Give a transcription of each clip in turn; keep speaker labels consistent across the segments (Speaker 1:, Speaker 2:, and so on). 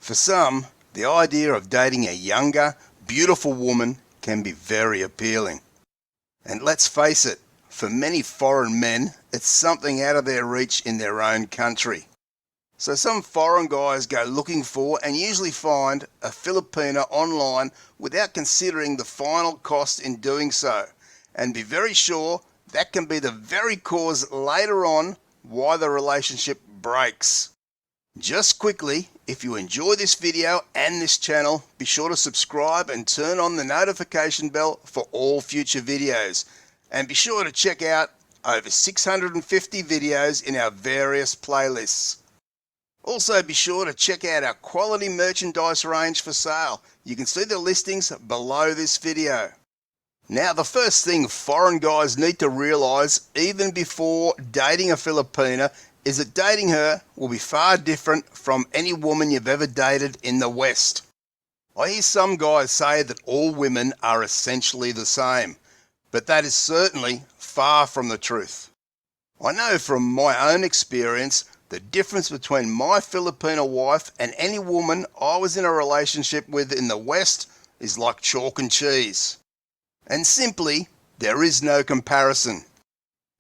Speaker 1: For some, the idea of dating a younger, beautiful woman can be very appealing. And let's face it, for many foreign men, it's something out of their reach in their own country. So some foreign guys go looking for and usually find a Filipina online without considering the final cost in doing so, and be very sure that can be the very cause later on why the relationship breaks. Just quickly, if you enjoy this video and this channel, be sure to subscribe and turn on the notification bell for all future videos. And be sure to check out over 650 videos in our various playlists. Also be sure to check out our quality merchandise range for sale. You can see the listings below this video. Now, the first thing foreign guys need to realise even before dating a Filipina is that dating her will be far different from any woman you've ever dated in the West. I hear some guys say that all women are essentially the same, but that is certainly far from the truth. I know from my own experience the difference between my Filipina wife and any woman I was in a relationship with in the West is like chalk and cheese. And simply, there is no comparison.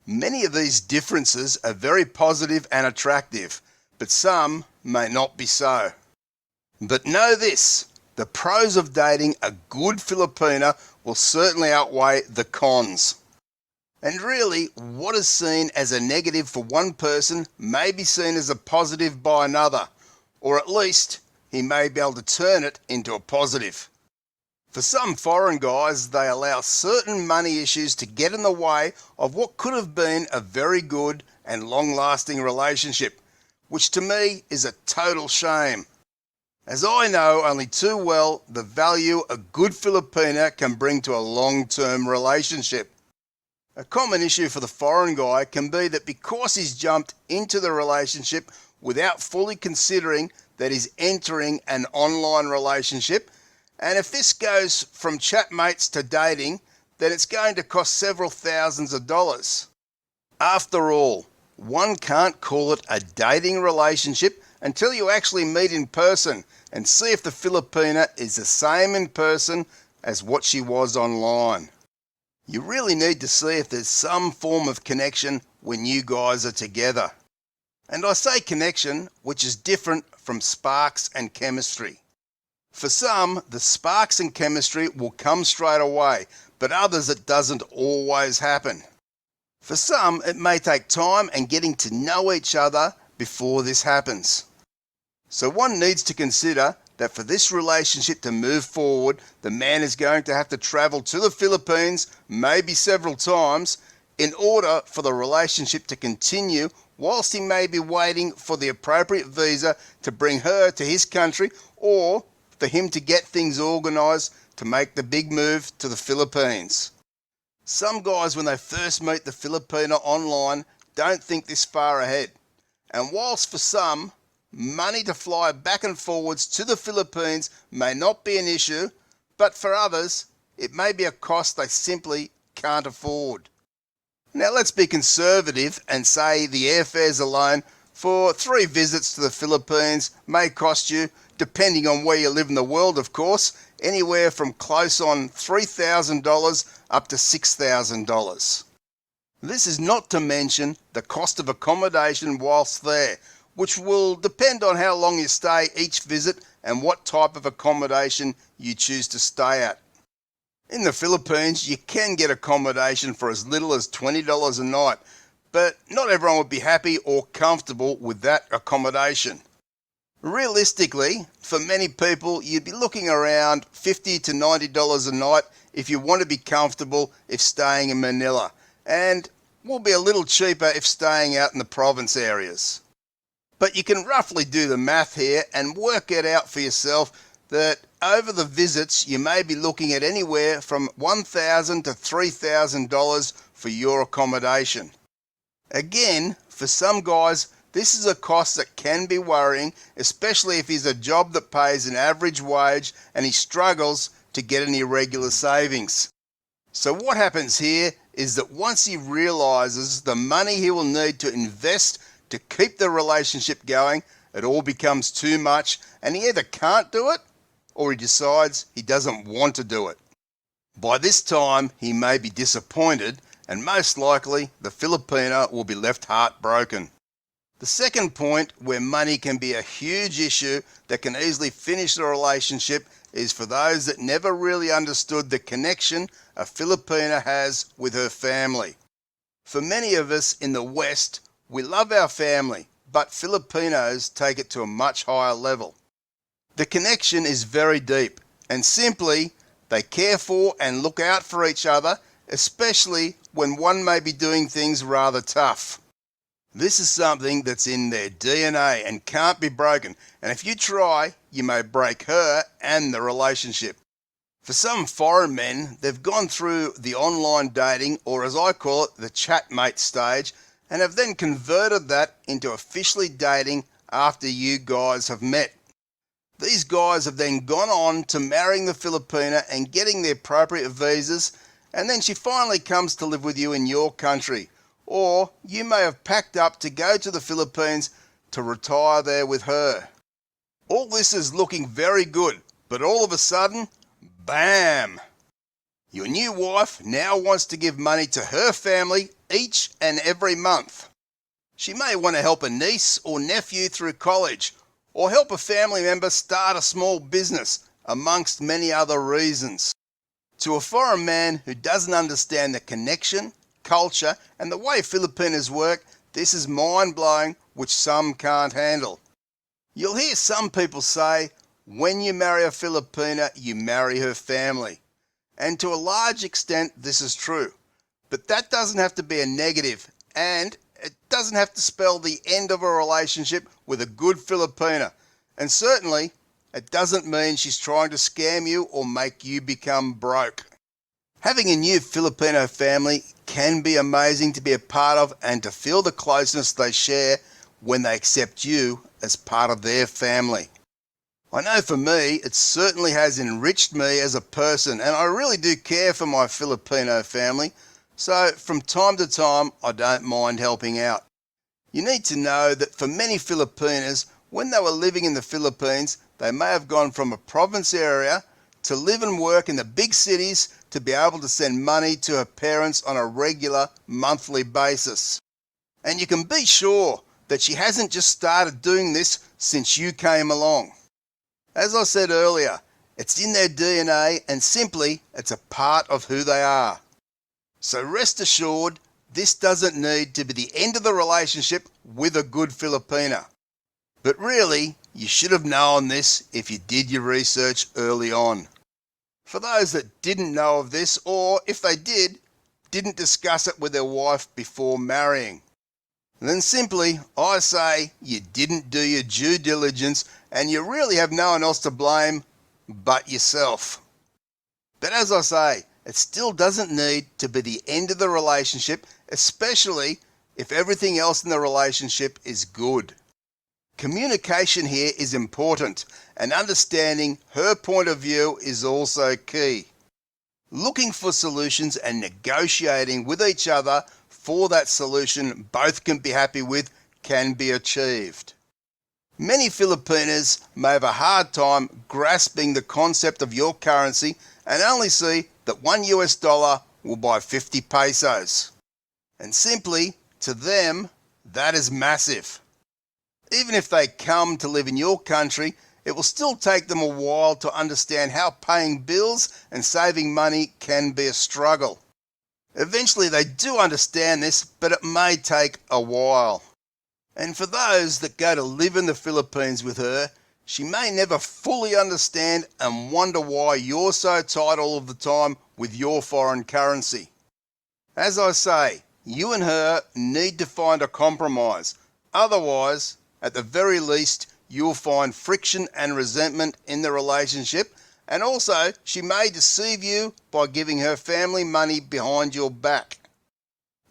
Speaker 1: Many of these differences are very positive and attractive, but some may not be so. But know this, the pros of dating a good Filipina will certainly outweigh the cons. And really, what is seen as a negative for one person may be seen as a positive by another, or at least he may be able to turn it into a positive. For some foreign guys, they allow certain money issues to get in the way of what could have been a very good and long-lasting relationship, which to me is a total shame, as I know only too well the value a good Filipina can bring to a long-term relationship. A common issue for the foreign guy can be that because he's jumped into the relationship without fully considering that he's entering an online relationship, and if this goes from chatmates to dating, then it's going to cost several thousands of dollars. After all, one can't call it a dating relationship until you actually meet in person and see if the Filipina is the same in person as what she was online. You really need to see if there's some form of connection when you guys are together. And I say connection, which is different from sparks and chemistry. For some, the sparks and chemistry will come straight away, but others it doesn't always happen. For some, it may take time and getting to know each other before this happens. So one needs to consider that for this relationship to move forward, the man is going to have to travel to the Philippines, maybe several times, in order for the relationship to continue, whilst he may be waiting for the appropriate visa to bring her to his country, or for him to get things organised to make the big move to the Philippines. Some guys, when they first meet the Filipina online, don't think this far ahead. And whilst for some, money to fly back and forwards to the Philippines may not be an issue, but for others, it may be a cost they simply can't afford. Now let's be conservative and say the airfares alone for 3 visits to the Philippines may cost you, depending on where you live in the world of course, anywhere from close on $3,000 up to $6,000. This is not to mention the cost of accommodation whilst there, which will depend on how long you stay each visit and what type of accommodation you choose to stay at. In the Philippines, you can get accommodation for as little as $20 a night, but not everyone would be happy or comfortable with that accommodation. Realistically, for many people, you'd be looking around $50 to $90 a night if you want to be comfortable if staying in Manila, and will be a little cheaper if staying out in the province areas. But you can roughly do the math here and work it out for yourself that over the visits you may be looking at anywhere from $1,000 to $3,000 for your accommodation. Again, for some guys, this is a cost that can be worrying, especially if he's a job that pays an average wage and he struggles to get any regular savings. So what happens here is that once he realises the money he will need to invest to keep the relationship going, it all becomes too much and he either can't do it or he decides he doesn't want to do it. By this time, he may be disappointed and most likely the Filipina will be left heartbroken. The second point where money can be a huge issue that can easily finish the relationship is for those that never really understood the connection a Filipina has with her family. For many of us in the West, we love our family, but Filipinos take it to a much higher level. The connection is very deep, and simply, they care for and look out for each other, especially when one may be doing things rather tough. This is something that's in their DNA and can't be broken, and if you try, you may break her and the relationship. For some foreign men, they've gone through the online dating, or as I call it, the chatmate stage, and have then converted that into officially dating after you guys have met. These guys have then gone on to marrying the Filipina and getting the appropriate visas, and then she finally comes to live with you in your country. Or you may have packed up to go to the Philippines to retire there with her. All this is looking very good, but all of a sudden, bam! Your new wife now wants to give money to her family each and every month. She may want to help a niece or nephew through college, or help a family member start a small business, amongst many other reasons. To a foreign man who doesn't understand the connection, culture, and the way Filipinos work, this is mind-blowing, which some can't handle. You'll hear some people say, when you marry a Filipina, you marry her family. And to a large extent, this is true. But that doesn't have to be a negative, and it doesn't have to spell the end of a relationship with a good Filipina. And certainly, it doesn't mean she's trying to scam you or make you become broke. Having a new Filipino family can be amazing to be a part of and to feel the closeness they share when they accept you as part of their family. I know for me, it certainly has enriched me as a person, and I really do care for my Filipino family, so from time to time I don't mind helping out. You need to know that for many Filipinas, when they were living in the Philippines, they may have gone from a province area to live and work in the big cities to be able to send money to her parents on a regular monthly basis. And you can be sure that she hasn't just started doing this since you came along. As I said earlier, it's in their DNA and simply it's a part of who they are. So rest assured, this doesn't need to be the end of the relationship with a good Filipina. But really, you should have known this if you did your research early on. For those that didn't know of this, or if they did, didn't discuss it with their wife before marrying, then simply I say you didn't do your due diligence and you really have no one else to blame but yourself. But as I say, it still doesn't need to be the end of the relationship, especially if everything else in the relationship is good. Communication here is important, and understanding her point of view is also key. Looking for solutions and negotiating with each other for that solution both can be happy with can be achieved. Many Filipinas may have a hard time grasping the concept of your currency and only see that $1 will buy 50 pesos. And simply, to them, that is massive. Even if they come to live in your country, it will still take them a while to understand how paying bills and saving money can be a struggle. Eventually they do understand this, but it may take a while. And for those that go to live in the Philippines with her, she may never fully understand and wonder why you're so tight all of the time with your foreign currency. As I say, you and her need to find a compromise. Otherwise, at the very least, you'll find friction and resentment in the relationship, and also she may deceive you by giving her family money behind your back.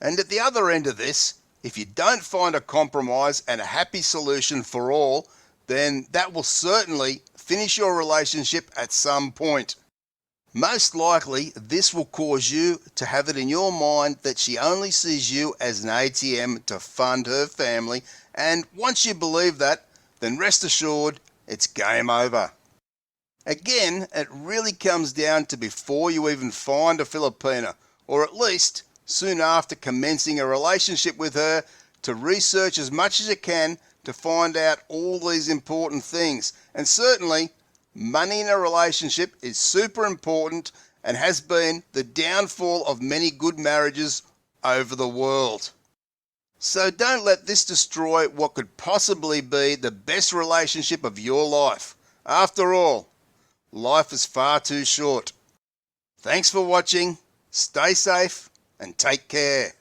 Speaker 1: And at the other end of this, if you don't find a compromise and a happy solution for all, then that will certainly finish your relationship at some point. Most likely, this will cause you to have it in your mind that she only sees you as an ATM to fund her family, and once you believe that, then rest assured it's game over. Again, it really comes down to before you even find a Filipina, or at least soon after commencing a relationship with her, to research as much as you can to find out all these important things. And certainly, money in a relationship is super important and has been the downfall of many good marriages over the world. So don't let this destroy what could possibly be the best relationship of your life. After all, life is far too short. Thanks for watching, stay safe and take care.